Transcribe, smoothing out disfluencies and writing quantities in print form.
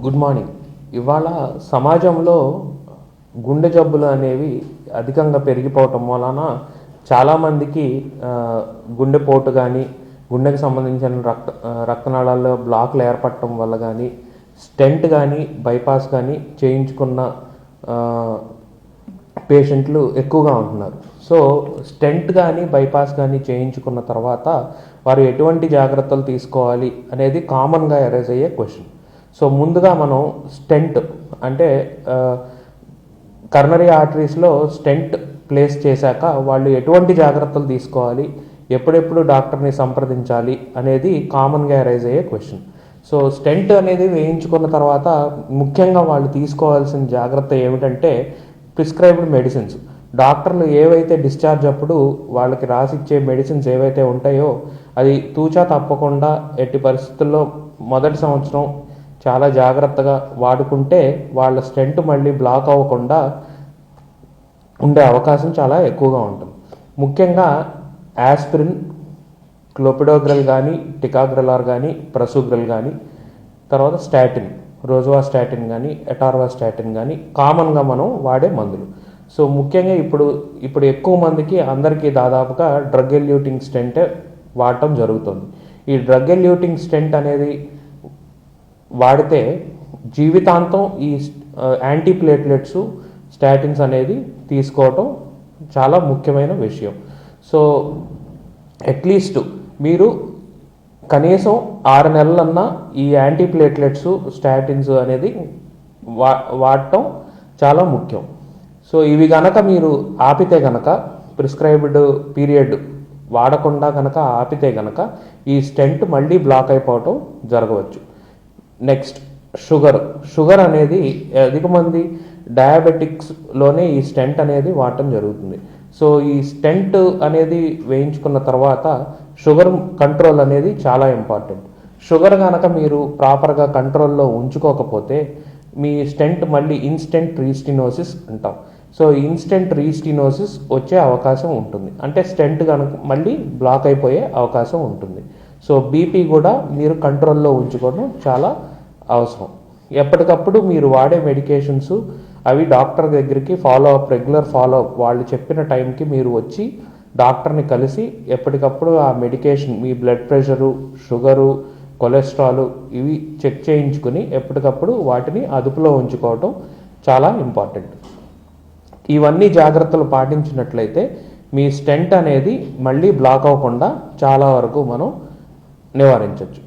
Good morning. ఇవాళ సమాజంలో గుండె జబ్బులు అనేవి అధికంగా పెరిగిపోవటం వలన చాలామందికి గుండెపోటు కానీ, గుండెకి సంబంధించిన రక్తనాళాల్లో బ్లాక్లు ఏర్పడటం వల్ల కానీ, స్టెంట్ కానీ, బైపాస్ కానీ చేయించుకున్న పేషెంట్లు ఎక్కువగా ఉంటున్నారు. సో స్టెంట్ కానీ, బైపాస్ కానీ చేయించుకున్న తర్వాత వారు ఎటువంటి జాగ్రత్తలు తీసుకోవాలి అనేది కామన్గా అరైజ్ అయ్యే క్వశ్చన్. సో ముందుగా మనం స్టెంట్ అంటే కర్నరీ ఆర్టరీస్లో స్టెంట్ ప్లేస్ చేశాక వాళ్ళు ఎటువంటి జాగ్రత్తలు తీసుకోవాలి, ఎప్పుడెప్పుడు డాక్టర్ని సంప్రదించాలి అనేది కామన్గా అరైజ్ అయ్యే క్వశ్చన్. సో స్టెంట్ అనేది వేయించుకున్న తర్వాత ముఖ్యంగా వాళ్ళు తీసుకోవాల్సిన జాగ్రత్త ఏమిటంటే ప్రిస్క్రైబ్డ్ మెడిసిన్స్. డాక్టర్లు ఏవైతే డిశ్చార్జ్ అప్పుడు వాళ్ళకి రాసిచ్చే మెడిసిన్స్ ఏవైతే ఉంటాయో అది తూచా తప్పకుండా ఎట్టి పరిస్థితుల్లో మొదటి సంవత్సరం చాలా జాగ్రత్తగా వాడుకుంటే వాళ్ళ స్టెంట్ మళ్ళీ బ్లాక్ అవ్వకుండా ఉండే అవకాశం చాలా ఎక్కువగా ఉంటుంది. ముఖ్యంగా యాస్పిరిన్, క్లోపిడోగ్రల్ కానీ, టికాగ్రలార్ కానీ, ప్రసూగ్రల్ కానీ, తర్వాత స్టాటిన్, రోజువాస్టాటిన్ కానీ, ఎటార్వాస్టాటిన్ కానీ కామన్గా మనం వాడే మందులు. సో ముఖ్యంగా ఇప్పుడు ఎక్కువ మందికి అందరికీ దాదాపుగా డ్రగ్ ఎల్యూటింగ్ స్టెంట్ వాడటం జరుగుతుంది. ఈ డ్రగ్ ఎల్యూటింగ్ స్టెంట్ అనేది వాడితే జీవితాంతం ఈ యాంటీప్లేట్లెట్స్, స్టాటిన్స్ అనేది తీసుకోవటం చాలా ముఖ్యమైన విషయం. సో అట్లీస్ట్ మీరు కనీసం 6 నెలలన్నా ఈ యాంటీప్లేట్లెట్స్, స్టాటిన్స్ అనేది వాడటం చాలా ముఖ్యం. సో ఇవి గనక మీరు ఆపితే గనక, ప్రిస్క్రైబ్డ్ పీరియడ్ వాడకుండా కనుక ఆపితే గనక ఈ స్టెంట్ మళ్ళీ బ్లాక్ అయిపోవటం జరగవచ్చు. నెక్స్ట్ షుగర్ అనేది అధిక మంది డయాబెటిక్స్లోనే ఈ స్టెంట్ అనేది వాడటం జరుగుతుంది. సో ఈ స్టెంట్ అనేది వేయించుకున్న తర్వాత షుగర్ కంట్రోల్ అనేది చాలా ఇంపార్టెంట్. షుగర్ కనుక మీరు ప్రాపర్గా కంట్రోల్లో ఉంచుకోకపోతే మీ స్టెంట్ మళ్ళీ ఇన్స్టెంట్ రీస్టినోసిస్ అంటాం. సో ఇన్స్టెంట్ రీస్టినోసిస్ వచ్చే అవకాశం ఉంటుంది, అంటే స్టెంట్ కనుక మళ్ళీ బ్లాక్ అయిపోయే అవకాశం ఉంటుంది. సో బీపీ కూడా మీరు కంట్రోల్లో ఉంచుకోవడం చాలా అవసరం. ఎప్పటికప్పుడు మీరు వాడే మెడికేషన్స్ అవి డాక్టర్ దగ్గరికి రెగ్యులర్ ఫాలోఅప్ వాళ్ళు చెప్పిన టైంకి మీరు వచ్చి డాక్టర్ని కలిసి ఎప్పటికప్పుడు ఆ మెడికేషన్, మీ బ్లడ్ ప్రెషరు, షుగరు, కొలెస్ట్రాల్ ఇవి చెక్ చేయించుకుని ఎప్పటికప్పుడు వాటిని అదుపులో ఉంచుకోవటం చాలా ఇంపార్టెంట్. ఇవన్నీ జాగ్రత్తలు పాటించినట్లయితే మీ స్టెంట్ అనేది మళ్ళీ బ్లాక్ అవ్వకుండా చాలా వరకు మనం నివారించవచ్చు.